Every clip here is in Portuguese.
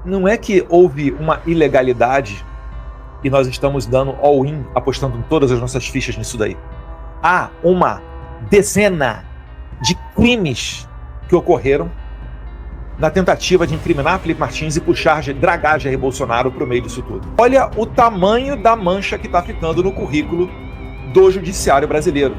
não é que houve uma ilegalidade e nós estamos dando all-in, apostando em todas as nossas fichas nisso daí. Há uma dezena de crimes que ocorreram na tentativa de incriminar Felipe Martins e dragar Jair Bolsonaro para o meio disso tudo. Olha o tamanho da mancha que está ficando no currículo do judiciário brasileiro.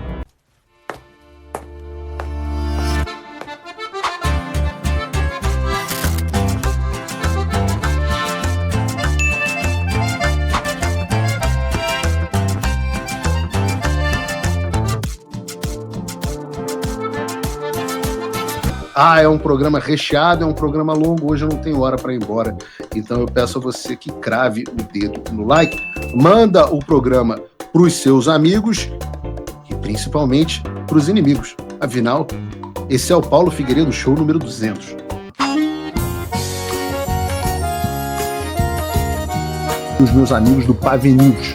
É um programa recheado, é um programa longo, hoje eu não tenho hora para ir embora. Então eu peço a você que crave o dedo no like, manda o programa para os seus amigos e principalmente para os inimigos. Afinal, esse é o Paulo Figueiredo Show número 200. Os meus amigos do Pave News.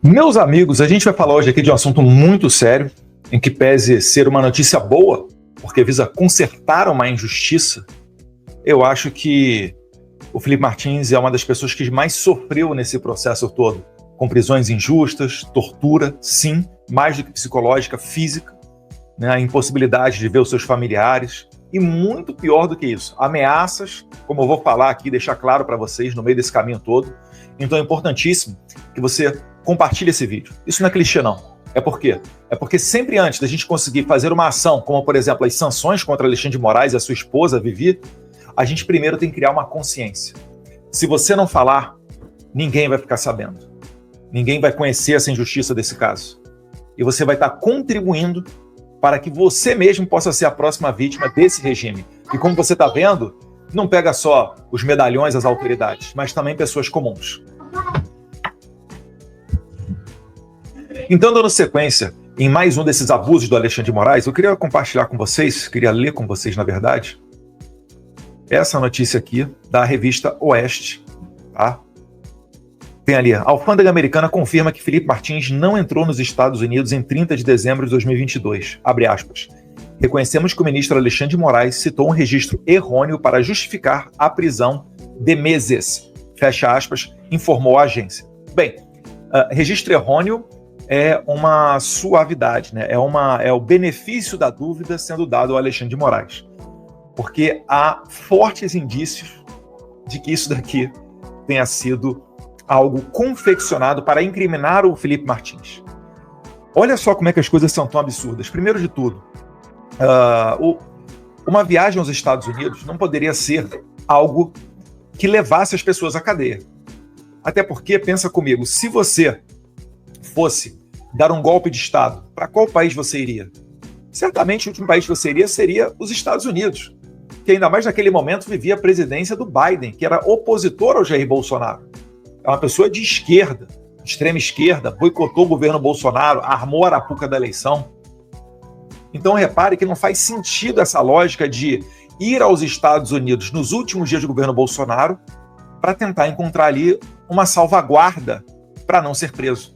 Meus amigos, a gente vai falar hoje aqui de um assunto muito sério, em que pese ser uma notícia boa, porque visa consertar uma injustiça. Eu acho que o Felipe Martins é uma das pessoas que mais sofreu nesse processo todo, com prisões injustas, tortura, sim, mais do que psicológica, física, né, a impossibilidade de ver os seus familiares, e muito pior do que isso, ameaças, como eu vou falar aqui, deixar claro para vocês no meio desse caminho todo. Então é importantíssimo que você compartilhe esse vídeo. Isso não é clichê, não. É por quê? É porque sempre antes da gente conseguir fazer uma ação, como por exemplo as sanções contra Alexandre de Moraes e a sua esposa, Vivi, a gente primeiro tem que criar uma consciência. Se você não falar, ninguém vai ficar sabendo. Ninguém vai conhecer essa injustiça desse caso. E você vai estar contribuindo para que você mesmo possa ser a próxima vítima desse regime. E como você está vendo, não pega só os medalhões às autoridades, mas também pessoas comuns. Então, dando sequência em mais um desses abusos do Alexandre de Moraes, eu queria compartilhar com vocês, queria ler com vocês, na verdade, essa notícia aqui da revista Oeste, tá? Tem ali, a alfândega americana confirma que Felipe Martins não entrou nos Estados Unidos em 30 de dezembro de 2022, abre aspas. Reconhecemos que o ministro Alexandre de Moraes citou um registro errôneo para justificar a prisão de meses, fecha aspas, informou a agência. Bem, registro errôneo é uma suavidade, né? É o benefício da dúvida sendo dado ao Alexandre de Moraes. Porque há fortes indícios de que isso daqui tenha sido algo confeccionado para incriminar o Felipe Martins. Olha só como é que as coisas são tão absurdas. Primeiro de tudo, uma viagem aos Estados Unidos não poderia ser algo que levasse as pessoas à cadeia. Até porque, pensa comigo, se você fosse dar um golpe de Estado, para qual país você iria? Certamente o último país que você iria seria os Estados Unidos, que ainda mais naquele momento vivia a presidência do Biden, que era opositor ao Jair Bolsonaro. É uma pessoa de esquerda, extrema esquerda, boicotou o governo Bolsonaro, armou a arapuca da eleição. Então repare que não faz sentido essa lógica de ir aos Estados Unidos nos últimos dias do governo Bolsonaro para tentar encontrar ali uma salvaguarda para não ser preso.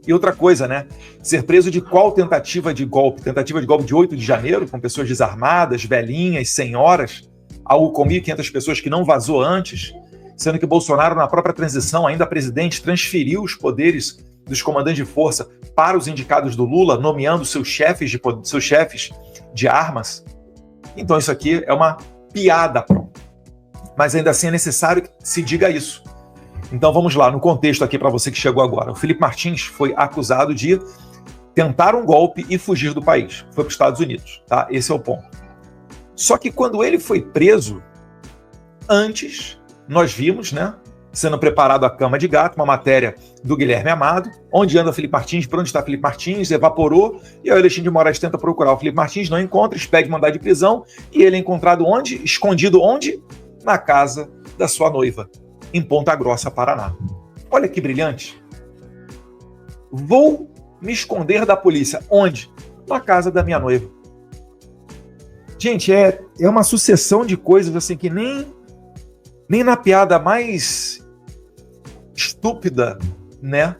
E outra coisa, né? Ser preso de qual tentativa de golpe? Tentativa de golpe de 8 de janeiro, com pessoas desarmadas, velhinhas, senhoras, algo com 1.500 pessoas que não vazou antes, sendo que Bolsonaro, na própria transição, ainda presidente, transferiu os poderes dos comandantes de força para os indicados do Lula, nomeando seus chefes de armas. Então isso aqui é uma piada pronta. Mas ainda assim é necessário que se diga isso. Então vamos lá, no contexto aqui para você que chegou agora. O Felipe Martins foi acusado de tentar um golpe e fugir do país. Foi para os Estados Unidos, tá? Esse é o ponto. Só que quando ele foi preso, antes, nós vimos, né, sendo preparado a cama de gato, uma matéria do Guilherme Amado, onde anda Felipe Martins, por onde está Felipe Martins, evaporou, e aí o Alexandre de Moraes tenta procurar o Felipe Martins, não encontra, expede mandado de prisão, e ele é encontrado onde? Escondido onde? Na casa da sua noiva, em Ponta Grossa, Paraná. Olha que brilhante. Vou me esconder da polícia. Onde? Na casa da minha noiva. Gente, é uma sucessão de coisas assim que nem na piada mais estúpida, né,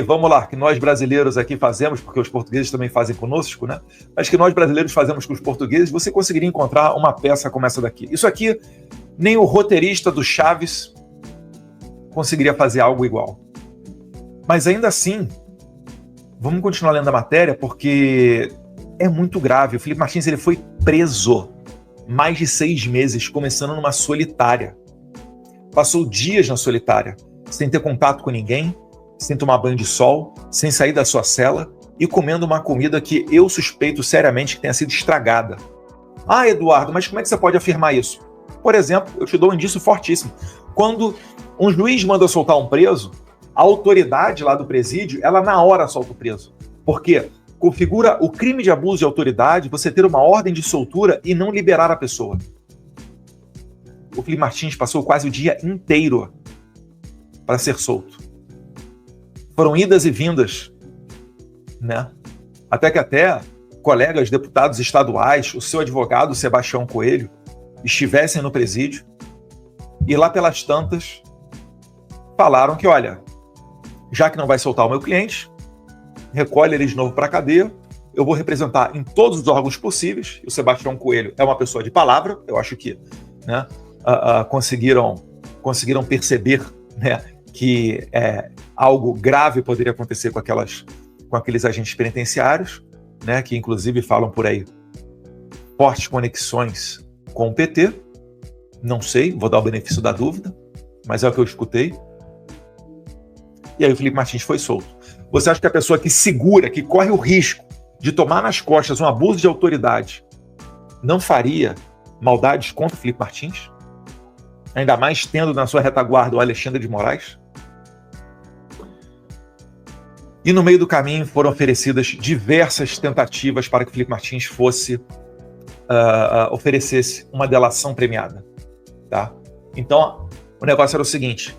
vamos lá, que nós brasileiros aqui fazemos, porque os portugueses também fazem conosco, né? Mas que nós brasileiros fazemos com os portugueses, você conseguiria encontrar uma peça como essa daqui. Isso aqui, nem o roteirista do Chaves conseguiria fazer algo igual. Mas ainda assim, vamos continuar lendo a matéria, porque é muito grave. O Felipe Martins ele foi preso mais de 6 meses, começando numa solitária. Passou dias na solitária, sem ter contato com ninguém, sem tomar banho de sol, sem sair da sua cela e comendo uma comida que eu suspeito seriamente que tenha sido estragada. Ah, Eduardo, mas como é que você pode afirmar isso? Por exemplo, eu te dou um indício fortíssimo. Quando um juiz manda soltar um preso, a autoridade lá do presídio, ela na hora solta o preso. Por quê? Configura o crime de abuso de autoridade você ter uma ordem de soltura e não liberar a pessoa. O Felipe Martins passou quase o dia inteiro para ser solto. Foram idas e vindas, né? Até que colegas deputados estaduais, o seu advogado, Sebastião Coelho, estivessem no presídio e lá pelas tantas falaram que, olha, já que não vai soltar o meu cliente, recolhe ele de novo para a cadeia, eu vou representar em todos os órgãos possíveis. O Sebastião Coelho é uma pessoa de palavra, eu acho que, né, conseguiram perceber, né, que algo grave poderia acontecer com aqueles agentes penitenciários, né, que inclusive falam por aí fortes conexões com o PT. Não sei, vou dar o benefício da dúvida, mas é o que eu escutei. E aí o Felipe Martins foi solto. Você acha que a pessoa que segura, que corre o risco de tomar nas costas um abuso de autoridade, não faria maldades contra o Felipe Martins? Ainda mais tendo na sua retaguarda o Alexandre de Moraes? E no meio do caminho foram oferecidas diversas tentativas para que o Felipe Martins oferecesse uma delação premiada. Tá? Então, o negócio era o seguinte: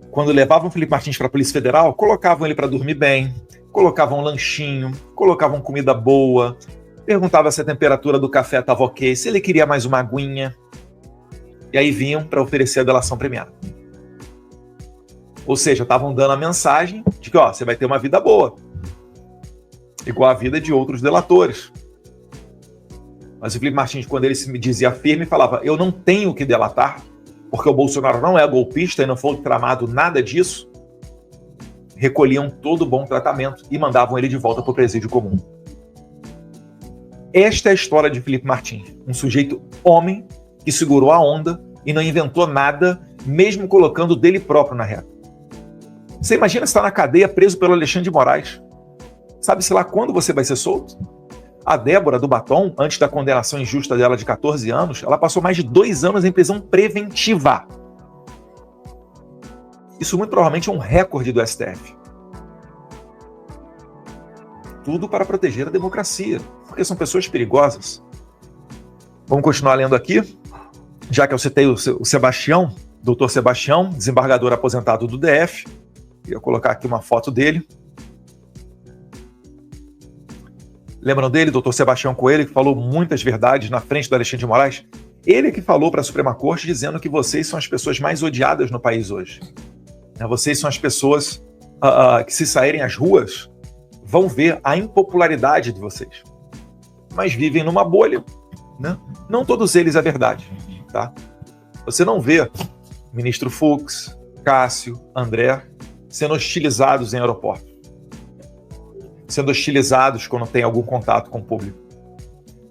quando levavam o Felipe Martins para a Polícia Federal, colocavam ele para dormir bem, colocavam um lanchinho, colocavam comida boa, perguntavam se a temperatura do café estava ok, se ele queria mais uma aguinha, e aí vinham para oferecer a delação premiada. Ou seja, estavam dando a mensagem de que você vai ter uma vida boa, igual a vida de outros delatores. Mas o Felipe Martins, quando ele se dizia firme, falava: eu não tenho que delatar, porque o Bolsonaro não é golpista e não foi tramado nada disso, recolhiam todo o bom tratamento e mandavam ele de volta para o presídio comum. Esta é a história de Felipe Martins, um sujeito homem que segurou a onda e não inventou nada, mesmo colocando dele próprio na reta. Você imagina estar na cadeia preso pelo Alexandre de Moraes? Sabe-se lá quando você vai ser solto? A Débora do Batom, antes da condenação injusta dela de 14 anos, ela passou mais de 2 anos em prisão preventiva. Isso muito provavelmente é um recorde do STF. Tudo para proteger a democracia, porque são pessoas perigosas. Vamos continuar lendo aqui, já que eu citei o Sebastião, doutor Sebastião, desembargador aposentado do DF. Queria colocar aqui uma foto dele. Lembram dele, doutor Sebastião Coelho, que falou muitas verdades na frente do Alexandre de Moraes? Ele que falou para a Suprema Corte dizendo que vocês são as pessoas mais odiadas no país hoje. Vocês são as pessoas que, se saírem às ruas, vão ver a impopularidade de vocês. Mas vivem numa bolha, né? Não todos eles é verdade, tá? Você não vê ministro Fux, Cássio, André sendo hostilizados em aeroporto, sendo hostilizados quando tem algum contato com o público.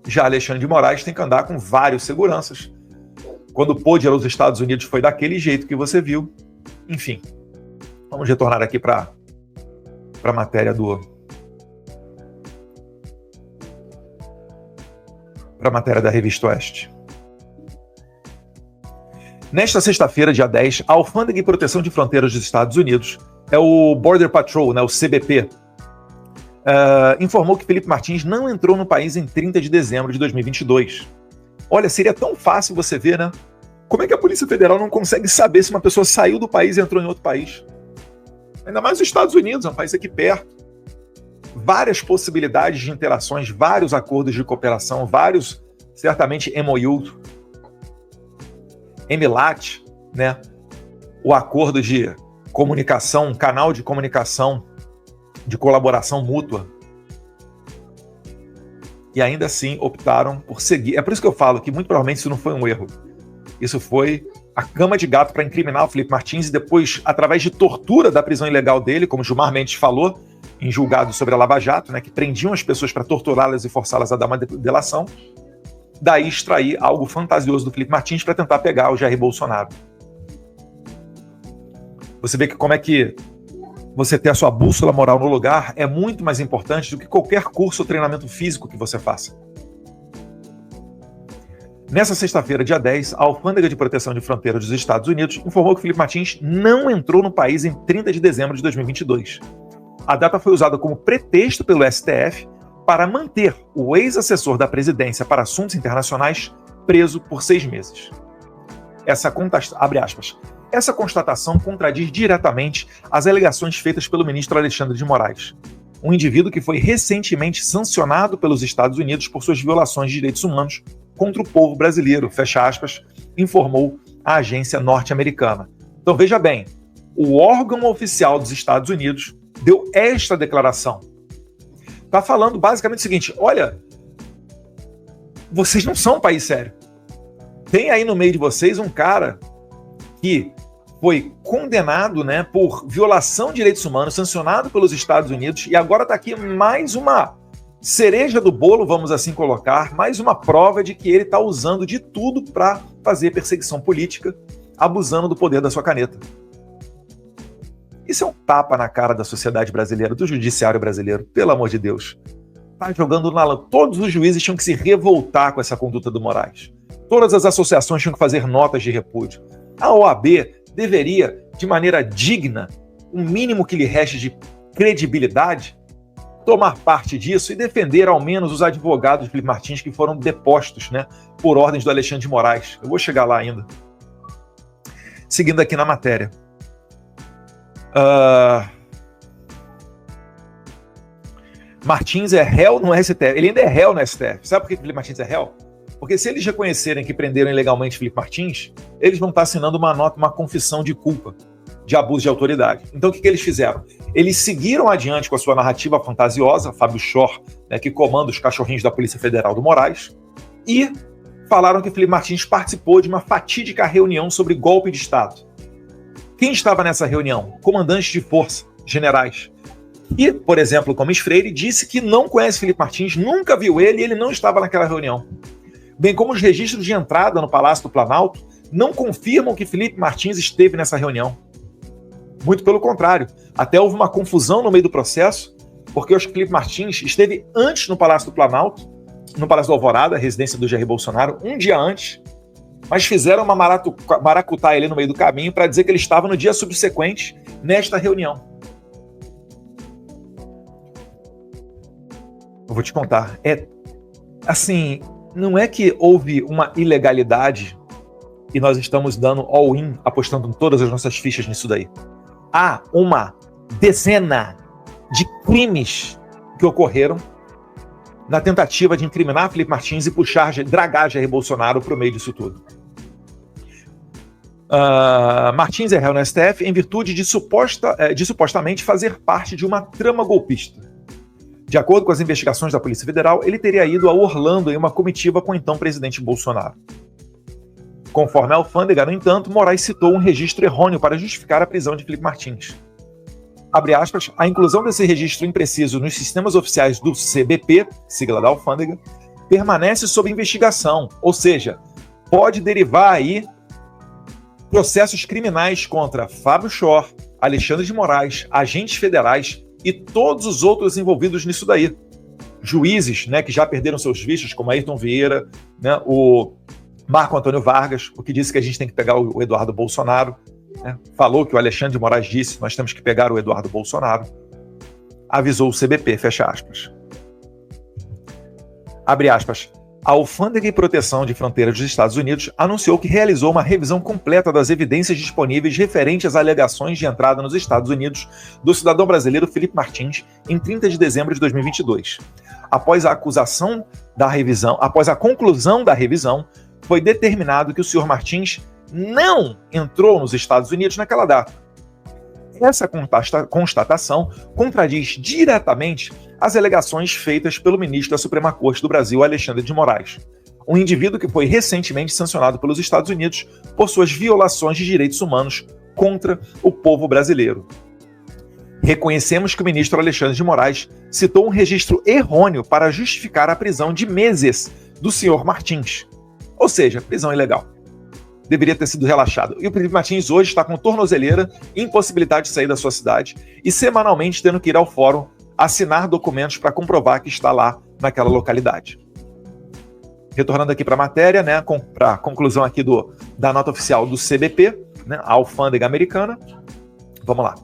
Já Alexandre de Moraes tem que andar com vários seguranças. Quando pôde ir aos Estados Unidos foi daquele jeito que você viu. Enfim, vamos retornar aqui para a matéria para a matéria da Revista Oeste. Nesta sexta-feira, dia 10, a Alfândega e Proteção de Fronteiras dos Estados Unidos, o Border Patrol, né, o CBP, informou que Felipe Martins não entrou no país em 30 de dezembro de 2022. Olha, seria tão fácil você ver, né? Como é que a Polícia Federal não consegue saber se uma pessoa saiu do país e entrou em outro país? Ainda mais os Estados Unidos, é um país aqui perto. Várias possibilidades de interações, vários acordos de cooperação, vários, certamente, MOU, MLAT, né? O acordo de comunicação, um canal de comunicação, de colaboração mútua. E ainda assim optaram por seguir. É por isso que eu falo que muito provavelmente isso não foi um erro. Isso foi a cama de gato para incriminar o Felipe Martins e depois, através de tortura da prisão ilegal dele, como Gilmar Mendes falou em julgado sobre a Lava Jato, né, que prendiam as pessoas para torturá-las e forçá-las a dar uma delação, daí extrair algo fantasioso do Felipe Martins para tentar pegar o Jair Bolsonaro. Você vê que como é que você ter a sua bússola moral no lugar é muito mais importante do que qualquer curso ou treinamento físico que você faça. Nessa sexta-feira, dia 10, a Alfândega de Proteção de Fronteira dos Estados Unidos informou que Felipe Martins não entrou no país em 30 de dezembro de 2022. A data foi usada como pretexto pelo STF para manter o ex-assessor da presidência para assuntos internacionais preso por 6 meses. Abre aspas. Essa constatação contradiz diretamente as alegações feitas pelo ministro Alexandre de Moraes, um indivíduo que foi recentemente sancionado pelos Estados Unidos por suas violações de direitos humanos contra o povo brasileiro, fecha aspas, informou a agência norte-americana. Então veja bem, o órgão oficial dos Estados Unidos deu esta declaração. Está falando basicamente o seguinte: olha, vocês não são um país sério. Tem aí no meio de vocês um cara que foi condenado, né, por violação de direitos humanos, sancionado pelos Estados Unidos, e agora está aqui mais uma cereja do bolo, vamos assim colocar, mais uma prova de que ele está usando de tudo para fazer perseguição política, abusando do poder da sua caneta. Isso é um tapa na cara da sociedade brasileira, do judiciário brasileiro, pelo amor de Deus. Tá jogando na lama. Todos os juízes tinham que se revoltar com essa conduta do Moraes. Todas as associações tinham que fazer notas de repúdio. A OAB deveria, de maneira digna, o mínimo que lhe reste de credibilidade, tomar parte disso e defender ao menos os advogados de Felipe Martins que foram depostos, né, por ordens do Alexandre de Moraes. Eu vou chegar lá ainda. Seguindo aqui na matéria. Martins é réu no STF. Ele ainda é réu no STF. Sabe por que Felipe Martins é réu? Porque se eles reconhecerem que prenderam ilegalmente Felipe Martins, eles vão estar assinando uma nota, uma confissão de culpa, de abuso de autoridade. Então o que eles fizeram? Eles seguiram adiante com a sua narrativa fantasiosa, Fábio Schor, né, que comanda os cachorrinhos da Polícia Federal do Moraes, e falaram que Felipe Martins participou de uma fatídica reunião sobre golpe de Estado. Quem estava nessa reunião? Comandantes de força, generais. E, por exemplo, Gomes Freire disse que não conhece Felipe Martins, nunca viu ele e ele não estava naquela reunião. Bem como os registros de entrada no Palácio do Planalto não confirmam que Felipe Martins esteve nessa reunião. Muito pelo contrário, até houve uma confusão no meio do processo, porque o Felipe Martins esteve antes no Palácio do Planalto, no Palácio do Alvorada, a residência do Jair Bolsonaro, um dia antes, mas fizeram uma maracutaia ali no meio do caminho para dizer que ele estava no dia subsequente nesta reunião. Eu vou te contar, assim, não é que houve uma ilegalidade e nós estamos dando all-in, apostando em todas as nossas fichas nisso daí. Há uma dezena de crimes que ocorreram na tentativa de incriminar Felipe Martins e dragar Jair Bolsonaro para o meio disso tudo. Martins é réu no STF em virtude de supostamente fazer parte de uma trama golpista. De acordo com as investigações da Polícia Federal, ele teria ido a Orlando em uma comitiva com o então presidente Bolsonaro. Conforme a Alfândega, no entanto, Moraes citou um registro errôneo para justificar a prisão de Felipe Martins. Abre aspas, a inclusão desse registro impreciso nos sistemas oficiais do CBP, sigla da Alfândega, permanece sob investigação, ou seja, pode derivar aí processos criminais contra Fábio Schor, Alexandre de Moraes, agentes federais e todos os outros envolvidos nisso daí. Juízes, né, que já perderam seus vistos, como Ayrton Vieira, né, o Marco Antônio Vargas, o que disse que a gente tem que pegar o Eduardo Bolsonaro, né, falou que o Alexandre de Moraes disse, nós temos que pegar o Eduardo Bolsonaro, avisou o CBP, fecha aspas. Abre aspas. A Alfândega e Proteção de Fronteira dos Estados Unidos anunciou que realizou uma revisão completa das evidências disponíveis referentes às alegações de entrada nos Estados Unidos do cidadão brasileiro Felipe Martins em 30 de dezembro de 2022. Após a conclusão da revisão, foi determinado que o senhor Martins não entrou nos Estados Unidos naquela data. essa constatação contradiz diretamente as alegações feitas pelo ministro da Suprema Corte do Brasil, Alexandre de Moraes, um indivíduo que foi recentemente sancionado pelos Estados Unidos por suas violações de direitos humanos contra o povo brasileiro. Reconhecemos que o ministro Alexandre de Moraes citou um registro errôneo para justificar a prisão de meses do senhor Martins, ou seja, prisão ilegal. Deveria ter sido relaxado. E o Felipe Martins hoje está com tornozeleira, impossibilidade de sair da sua cidade e semanalmente tendo que ir ao fórum assinar documentos para comprovar que está lá naquela localidade. Retornando aqui para a matéria, né, para a conclusão aqui da nota oficial do CBP, né, a alfândega americana. Vamos lá.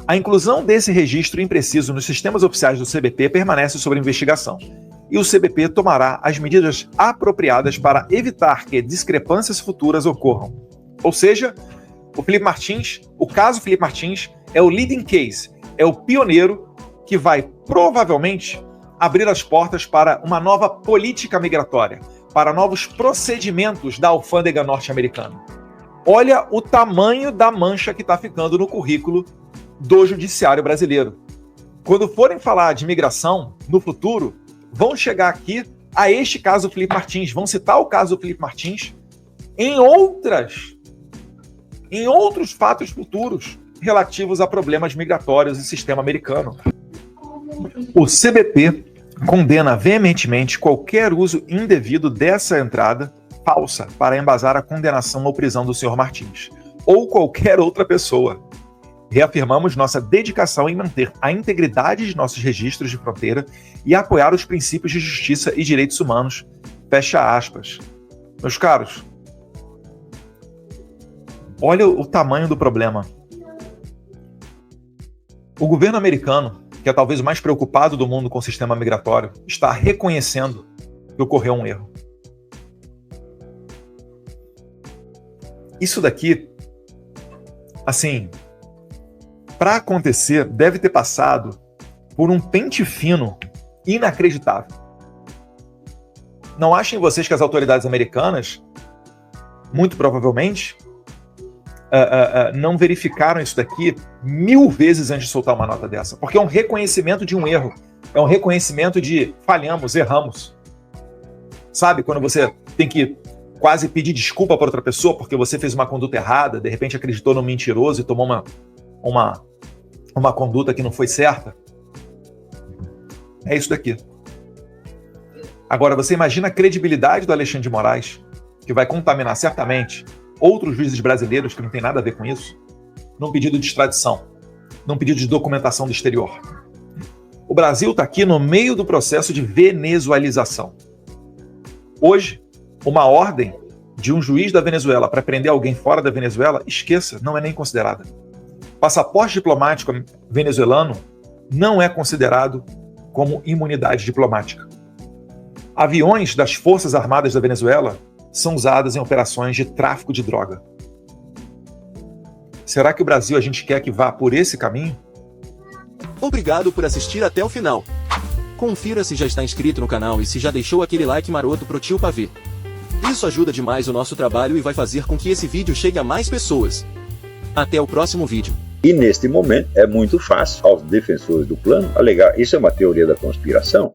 A inclusão desse registro impreciso nos sistemas oficiais do CBP permanece sob investigação, e o CBP tomará as medidas apropriadas para evitar que discrepâncias futuras ocorram. Ou seja, o caso Felipe Martins é o leading case, é o pioneiro que vai provavelmente abrir as portas para uma nova política migratória, para novos procedimentos da alfândega norte-americana. Olha o tamanho da mancha que está ficando no currículo do judiciário brasileiro. Quando forem falar de imigração no futuro, vão chegar aqui a este caso Felipe Martins, vão citar o caso Felipe Martins em outros fatos futuros relativos a problemas migratórios e sistema americano. O CBP condena veementemente qualquer uso indevido dessa entrada falsa para embasar a condenação ou prisão do senhor Martins, ou qualquer outra pessoa. Reafirmamos nossa dedicação em manter a integridade de nossos registros de fronteira e apoiar os princípios de justiça e direitos humanos. Fecha aspas. Meus caros, olha o tamanho do problema. O governo americano, que é talvez o mais preocupado do mundo com o sistema migratório, está reconhecendo que ocorreu um erro. Isso daqui, assim, para acontecer, deve ter passado por um pente fino inacreditável. Não achem vocês que as autoridades americanas, muito provavelmente, não verificaram isso daqui 1000 vezes antes de soltar uma nota dessa, porque é um reconhecimento de um erro, é um reconhecimento de falhamos, erramos. Sabe, quando você tem que quase pedir desculpa para outra pessoa porque você fez uma conduta errada, de repente acreditou no mentiroso e tomou uma conduta que não foi certa? É isso daqui. Agora, você imagina a credibilidade do Alexandre de Moraes, que vai contaminar certamente outros juízes brasileiros que não tem nada a ver com isso, num pedido de extradição, num pedido de documentação do exterior. O Brasil está aqui no meio do processo de venezuelização. Hoje, uma ordem de um juiz da Venezuela para prender alguém fora da Venezuela, esqueça, não é nem considerada. Passaporte diplomático venezuelano não é considerado como imunidade diplomática. Aviões das Forças Armadas da Venezuela são usados em operações de tráfico de droga. Será que o Brasil a gente quer que vá por esse caminho? Obrigado por assistir até o final. Confira se já está inscrito no canal e se já deixou aquele like maroto pro tio Pavê. Isso ajuda demais o nosso trabalho e vai fazer com que esse vídeo chegue a mais pessoas. Até o próximo vídeo. E neste momento é muito fácil aos defensores do plano alegar isso é uma teoria da conspiração.